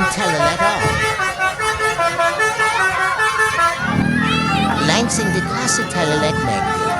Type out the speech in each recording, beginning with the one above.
TELOLET langsing di klase TELOLET media.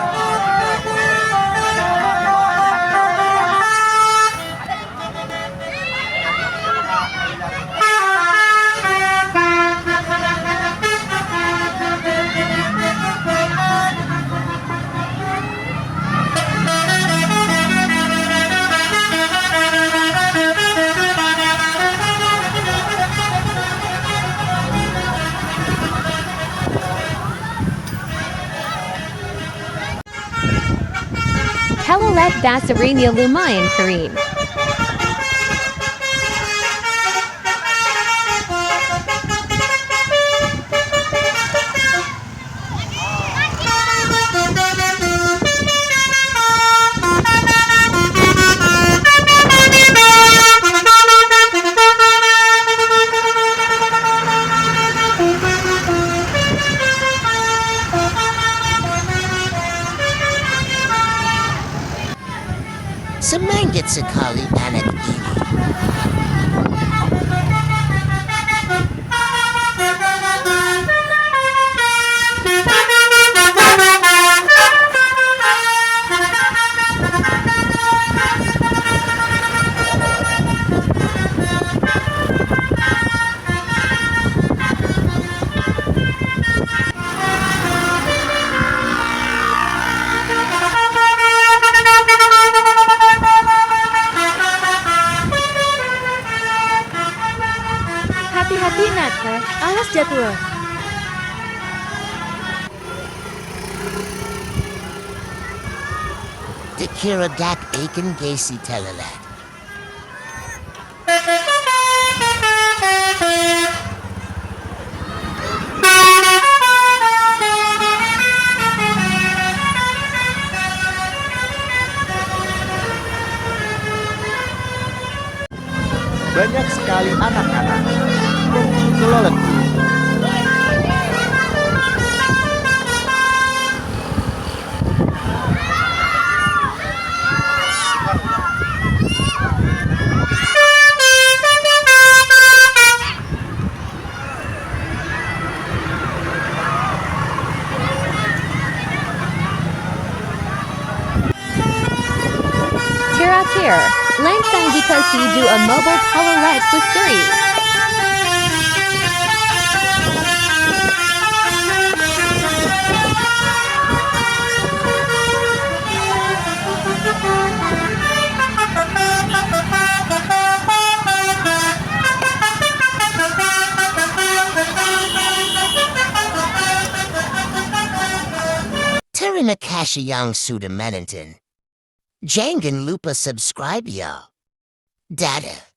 TELOLET BASURI BIKIN HEBOH. Semangat sekali anak ini. Hati-hati Nata, alas jatuh. Dikira dak akan gasi TELOLET. Banyak sekali anak-anak TELOLET. Terakhir, langsung dikasih dua mobile TELOLET Basuri. Terima kasih yang sudah menonton. Jangan lupa subscribe ya. Dadah.